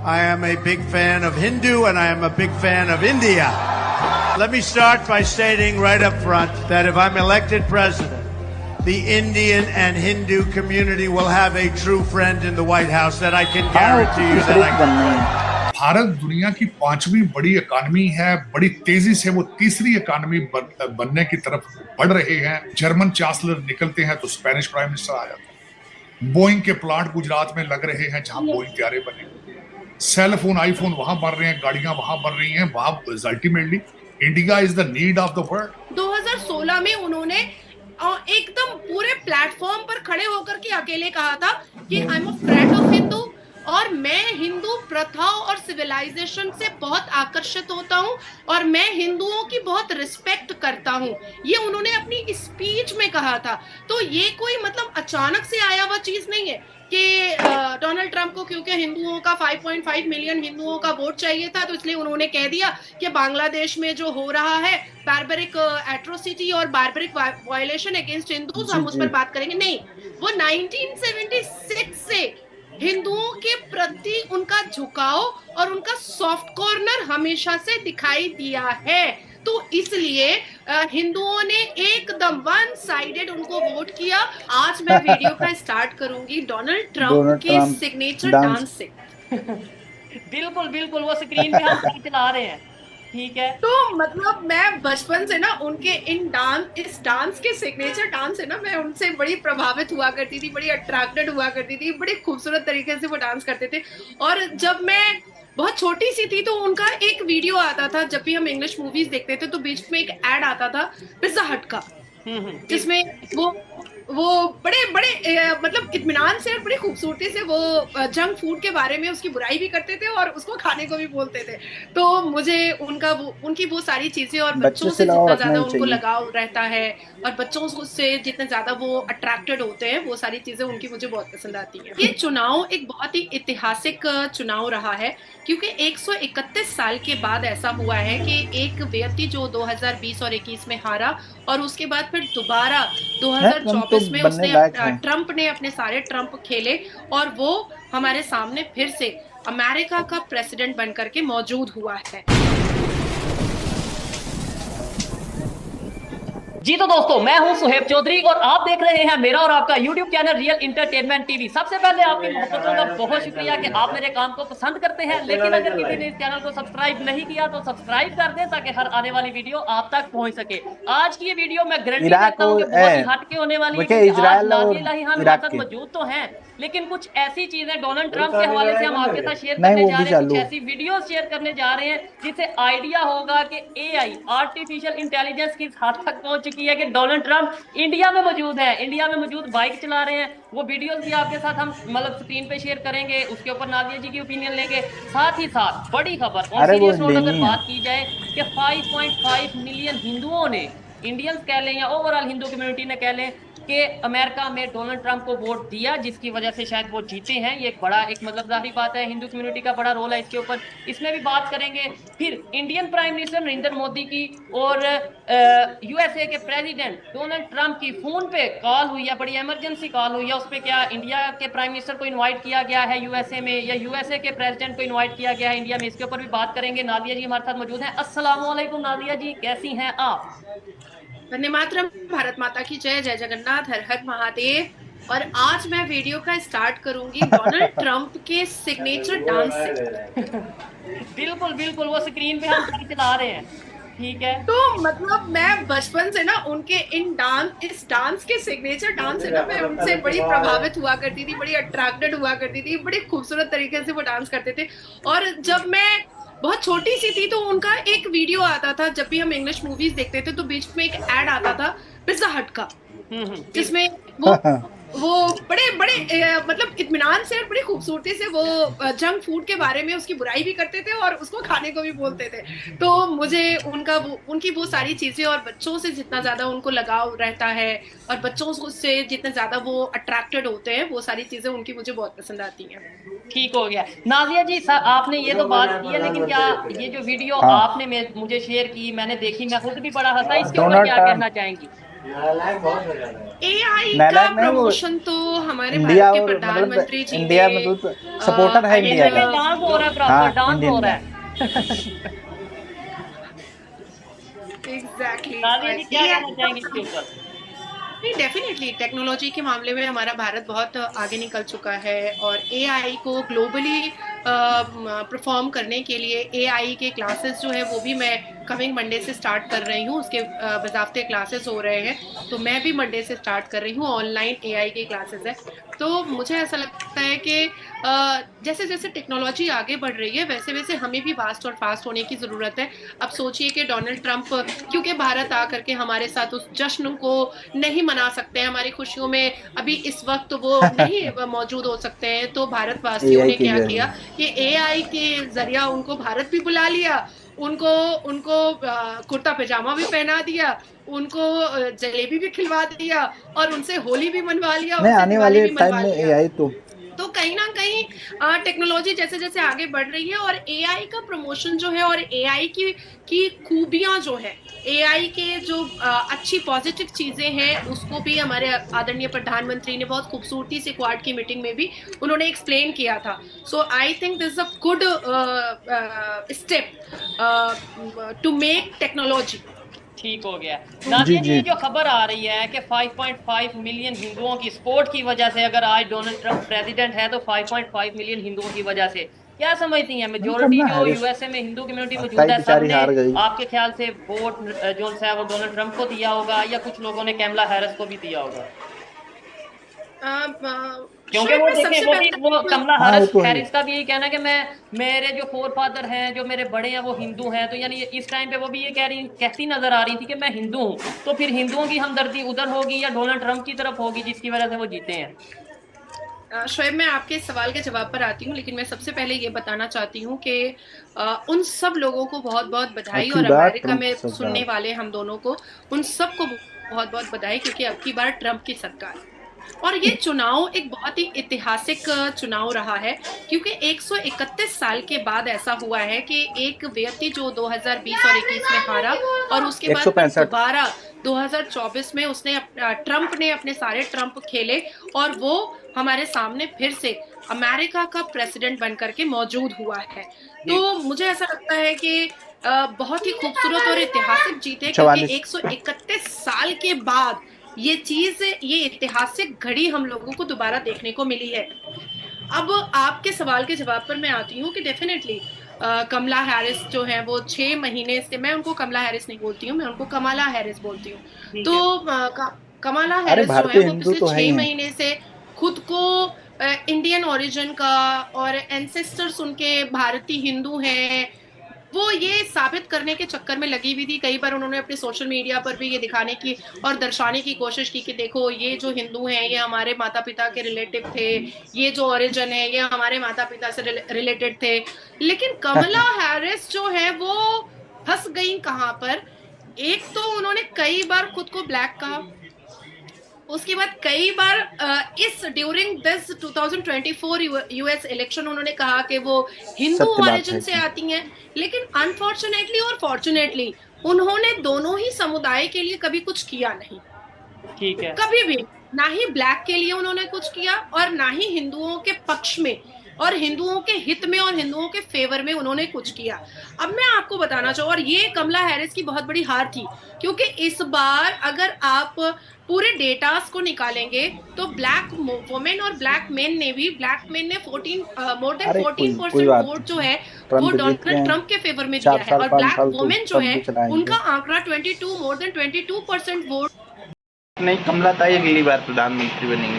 I am a big fan of Hindu and I am a big fan of India. Let me start by stating right up front that if I'm elected president, the Indian and Hindu community will have a true friend in the White House that I can guarantee you that I can. Bharat दुनिया की 5वीं बड़ी economy है, बड़ी तेजी से वो तीसरी इकॉनमी बनने की तरफ बढ़ रहे हैं। जर्मन चांसलर निकलते हैं तो स्पेनिश प्राइम मिनिस्टर आ जाता है। बोइंग के प्लांट गुजरात में लग रहे हैं जहां बोइंग त्यारे बने। सेल फोन आईफोन वहां बन रहे हैं, गाड़ियां वहां बन रही हैं। वहां ultimately India is the need of the world. 2016 में उन्होंने एकदम पूरे प्लेटफॉर्म पर खड़े होकर के अकेले कहा था कि I am a friend of Hindu और मैं हिंदू प्रथाओं और सिविलाइजेशन से बहुत आकर्षित होता हूं और मैं हिंदुओं की बहुत रिस्पेक्ट करता हूं। ये उन्होंने अपनी स्पीच में कहा था। तो ये कोई मतलब अचानक से आया हुआ चीज नहीं है कि डोनाल्ड ट्रंप को क्योंकि हिंदुओं का 5.5 मिलियन हिंदुओं का वोट चाहिए था तो इसलिए उन्होंने कह दिया कि बांग्लादेश में जो हो रहा है बार्बरिक एट्रोसिटी और बार्बरिक वायलेशन अगेंस्ट हिंदूज, हम उस पर बात करेंगे। नहीं, वो 1976 से हिंदुओं के प्रति उनका झुकाव और उनका सॉफ्ट कॉर्नर हमेशा से दिखाई दिया है। तो इसलिए हिंदुओं ने एकदम वन साइडेड उनको वोट किया। आज मैं वीडियो का स्टार्ट करूंगी डोनाल्ड ट्रंप के सिग्नेचर डांस से। बिल्कुल बिल्कुल, वो स्क्रीन पे हम चला रहे हैं, ठीक है। तो मतलब मैं बचपन से ना उनके इस डांस के सिग्नेचर डांस से ना मैं उनसे बड़ी प्रभावित हुआ करती थी, बड़ी अट्रैक्टेड हुआ करती थी। बड़ी खूबसूरत तरीके से वो डांस करते थे। और जब मैं बहुत छोटी सी थी तो उनका एक वीडियो आता था, जब भी हम इंग्लिश मूवीज देखते थे तो बीच में एक एड आता था पिज्जा हट का, जिसमें वो बड़े बड़े मतलब इत्मीनान से और बड़ी खूबसूरती से वो जंक फूड के बारे में उसकी बुराई भी करते थे और उसको खाने को भी बोलते थे। तो मुझे उनकी वो सारी चीजें और बच्चों से जितना ज्यादा उनको लगाव रहता है और बच्चों से जितने ज्यादा वो अट्रैक्टेड होते हैं, वो सारी चीजें उनकी मुझे बहुत पसंद आती हैं। ये चुनाव एक बहुत ही ऐतिहासिक चुनाव रहा है क्योंकि 131 साल के बाद ऐसा हुआ है कि एक व्यक्ति जो 2020 और 21 में हारा और उसके बाद फिर दोबारा 2024 में उसने ट्रंप ने अपने सारे ट्रंप खेले और वो हमारे सामने फिर से अमेरिका का प्रेसिडेंट बनकर के मौजूद हुआ है। जी तो दोस्तों, मैं हूं सुहेब चौधरी और आप देख रहे हैं मेरा और आपका YouTube channel real entertainment TV. सबसे पहले आपकी मोहब्बतों का बहुत शुक्रिया कि आप मेरे काम को पसंद करते हैं, लेकिन अगर किसी ने इस चैनल को सब्सक्राइब नहीं किया तो सब्सक्राइब कर दें ताकि हर आने वाली वीडियो आप तक पहुंच सके। आज की ये वीडियो मैं गारंटी देता हूं कि बहुत ही हटके होने वाली है। मौजूद तो हैं, लेकिन कुछ ऐसी चीजें डोनाल्ड ट्रंप के हवाले से हम आपके साथ शेयर करने जा रहे हैं, कुछ ऐसी वीडियो शेयर करने जा रहे हैं जिससे आइडिया होगा कि AI आर्टिफिशियल इंटेलिजेंस किस हद तक पहुंच चुकी है कि डोनाल्ड ट्रंप इंडिया में मौजूद है, इंडिया में मौजूद बाइक चला रहे हैं। वो वीडियोस भी आपके साथ हम मतलब स्क्रीन पे शेयर करेंगे, उसके ऊपर नादिया जी की ओपिनियन लेंगे। साथ ही साथ बड़ी खबर ऑन सीरियस नोट अगर बात की जाए कि 5.5 मिलियन हिंदुओं ने, इंडियंस कह लें या ओवरऑल हिंदू कम्युनिटी ने कह लें कि अमेरिका में डोनाल्ड ट्रंप को वोट दिया, जिसकी वजह से शायद वो जीते हैं। ये एक बड़ा एक मतलब जाहिर बात है, हिंदू कम्युनिटी का बड़ा रोल है इसके ऊपर, इसमें भी बात करेंगे। फिर Indian prime minister Narendra Modi की और USA के प्रेसिडेंट डोनाल्ड ट्रंप की फोन पे कॉल हुई है, बड़ी इमरजेंसी कॉल हुई है। उस पर क्या इंडिया के प्राइम मिनिस्टर को इन्वाइट किया गया है USA में या USA के प्रेसिडेंट को इन्वाइट किया गया है इंडिया में, इसके ऊपर भी बात करेंगे। नादिया जी हमारे साथ मौजूद हैं। अस्सलाम वालेकुम नादिया जी, कैसी हैं आप? वंदे मातरम, भारत माता की जय, जय जगन्नाथ, हर हर महादेव। और आज मैं वीडियो का स्टार्ट करूंगी डोनाल्ड ट्रंप के सिग्नेचर डांस से। बिल्कुल बिल्कुल, वो स्क्रीन पे हम चला रहे हैं, ठीक है। तो मतलब मैं बचपन से ना उनके इस डांस के सिग्नेचर डांस से ना मैं उनसे बड़ी प्रभावित हुआ करती थी, बड़ी अट्रैक्टेड हुआ करती थी। बड़ी खूबसूरत तरीके से वो डांस करते थे। और जब मैं बहुत छोटी सी थी तो उनका एक वीडियो आता था, जब भी हम इंग्लिश मूवीज देखते थे तो बीच में एक एड आता था पिज्जा हट का, जिसमें वो बड़े बड़े मतलब इत्मीनान से और बड़ी खूबसूरती से वो जंक फूड के बारे में उसकी बुराई भी करते थे और उसको खाने को भी बोलते थे। तो मुझे उनकी वो सारी चीजें और बच्चों से जितना ज्यादा उनको लगाव रहता है और बच्चों से जितने ज्यादा वो अट्रैक्टेड होते हैं, वो सारी चीजें उनकी मुझे बहुत पसंद आती हैं। ठीक हो गया। नाजिया जी आपने ये तो बात की है, लेकिन क्या ये जो वीडियो आपने मुझे शेयर की, मैंने देखी, मैं खुद भी बड़ा हंसा, इसके ऊपर क्या कहना चाहेंगी? AI का नालायक नहीं, वो प्रमोशन तो हमारे इंडिया भारत के और प्रधानमंत्री मतलब जी इंडिया ने मतलब सपोर्टर है इंडिया इंडिया का। डांस हो रहा है, प्रॉपर हाँ, डांस इंडियन हो रहा का। है। एग्जैक्टली नादिया जी क्या कहना चाहेंगे इसके ऊपर? नहीं, डेफिनेटली टेक्नोलॉजी के मामले में हमारा भारत बहुत आगे निकल चुका है और एआई को ग्लोबली परफॉर्म करने के लिए एआई के क्लासेस जो है वो भी मैं कमिंग मंडे से स्टार्ट कर रही हूँ। उसके बाकायदे क्लासेस हो रहे हैं, तो मैं भी मंडे से स्टार्ट कर रही हूँ। ऑनलाइन एआई के क्लासेस है। तो मुझे ऐसा लगता है कि जैसे जैसे टेक्नोलॉजी आगे बढ़ रही है वैसे वैसे हमें भी वास्ट और फास्ट होने की जरूरत है। अब सोचिए कि डोनाल्ड ट्रंप क्योंकि भारत आ करके हमारे साथ उस जश्न को नहीं मना सकते हैं, हमारी खुशियों में अभी इस वक्त वो नहीं मौजूद हो सकते हैं, तो भारतवासियों एआई ने की क्या वजह किया से। कि एआई के जरिया उनको भारत भी बुला लिया, उनको उनको कुर्ता पैजामा भी पहना दिया, उनको जलेबी भी खिलवा दिया और उनसे होली भी मनवा लिया, नहीं, उनसे आने दिवाली वाले भी टाइम मनवा में लिया। एआई तो तो कहीं ना कहीं टेक्नोलॉजी जैसे जैसे आगे बढ़ रही है और एआई का प्रमोशन जो है और एआई की खूबियां जो है, एआई के जो अच्छी पॉजिटिव चीजें हैं उसको भी हमारे आदरणीय प्रधानमंत्री ने बहुत खूबसूरती से क्वाड की मीटिंग में भी उन्होंने एक्सप्लेन किया था। So I think this a good step to make technology. ठीक हो गया। जी नादिया जी, जी। ये जो खबर आ रही है कि 5.5 मिलियन हिंदुओं की सपोर्ट की वजह से अगर आज डोनाल्ड ट्रंप प्रेसिडेंट है तो 5.5 मिलियन हिंदुओं की वजह से, क्या समझती हैं मतलब मेजोरिटी कमला जो हैरिस यूएसए में हिंदू कम्युनिटी मौजूद कई है बेचारी सबने हार गई। आपके ख्याल से वोट जो है वो डोनाल्ड ट्रंप को दिया होगा या कुछ लोगों ने कैमला हैरिस को भी दिया होगा? क्योंकि शायद वो मैं देखें, सबसे वो भी वो पहले कमला हाँ, वो हैरिस तो है ही। हैरिस का भी यही कहना है कि मैं, मेरे जो फोर फादर हैं, जो मेरे बड़े हैं वो हिंदू हैं, तो यानी इस टाइम पे वो भी ये कहती नजर आ रही थी कि मैं हिंदू हूं। तो फिर हिंदुओं की हमदर्दी उधर होगी या डोनाल्ड ट्रंप की तरफ होगी जिसकी वजह से वो जीते हैं? शोएब, मैं आपके इस सवाल के जवाब पर आती हूँ, लेकिन मैं सबसे पहले ये बताना चाहती हूँ कि उन सब लोगों को बहुत बहुत बधाई आखिरी और बार अमेरिका ट्रम्प की में सुनने सरकार। वाले हम दोनों को, उन सबको बहुत बहुत बधाई, क्योंकि अब की बार ट्रंप की सरकार है। और ये चुनाव एक बहुत ही ऐतिहासिक चुनाव रहा है, क्योंकि 131 साल के बाद ऐसा हुआ है कि एक व्यक्ति जो 2020 और 21 में हारा और उसके बाद फिर 165। दोबारा 2024 में उसने ट्रंप ने अपने सारे ट्रंप खेले और वो हमारे सामने फिर से अमेरिका का प्रेसिडेंट बनकर के मौजूद हुआ है। जी। तो मुझे ऐसा लगता है कि बहुत ही खूबसूरत और ऐतिहासिक जीत है, क्योंकि 44। 131 साल के बाद ये चीज, ये ऐतिहासिक घड़ी हम लोगों को दोबारा देखने को मिली है। अब आपके सवाल के जवाब पर मैं आती हूँ कि डेफिनेटली कमला हैरिस जो है वो 6 महीने से, मैं उनको कमला हैरिस नहीं बोलती हूँ, मैं उनको कमाला हैरिस बोलती हूँ। ठीक तो है। कमला अरे हैरिस जो है भारतीय वो हिंदू पिछले तो है ही छह हैं। महीने से खुद को इंडियन ओरिजिन का और एंसेस्टर्स उनके भारतीय हिंदू हैं, वो ये साबित करने के चक्कर में लगी हुई थी। कई बार उन्होंने अपने सोशल मीडिया पर भी ये दिखाने की और दर्शाने की कोशिश की कि देखो ये जो हिंदू हैं ये हमारे माता पिता के रिलेटिव थे, ये जो ओरिजिन है ये हमारे माता पिता से रिलेटेड थे। लेकिन कमला हैरिस जो है वो फंस गई कहां पर। एक तो उन्होंने कई बार खुद को ब्लैक कहा, उसके बाद कई बार इस ड्यूरिंग दिस 2024 यूएस इलेक्शन उन्होंने कहा कि वो हिंदू सत्य बात ओरिजिन है से कि आती हैं। लेकिन अनफॉर्चुनेटली और फॉर्चुनेटली उन्होंने दोनों ही समुदाय के लिए कभी कुछ किया नहीं, ठीक है। कभी भी। ना ही ब्लैक के लिए उन्होंने कुछ किया और ना ही हिंदुओं के पक्ष में और हिंदुओं के हित में और हिंदुओं के फेवर में उन्होंने कुछ किया। अब मैं आपको बताना चाहूँ, और ये कमला हैरिस की बहुत बड़ी हार थी, क्योंकि इस बार अगर आप पूरे डेटास को निकालेंगे तो ब्लैक वुमेन और ब्लैक मेन ने भी, ब्लैक मेन ने 14 मोर देन अरे कोई 14% बात वोट जो नहीं। है वो ट्रम्प जीत गए डोनाल्ड हैं। ट्रंप के फेवर में 4 दिया है। साल और 5 ब्लैक साल तो वुमेन जो ट्रम्प है भी चलाएंगे। उनका आंकड़ा 22, मोर देन 22% वोट। नहीं, कमला ताई अगली बार प्रधानमंत्री बनेंगे।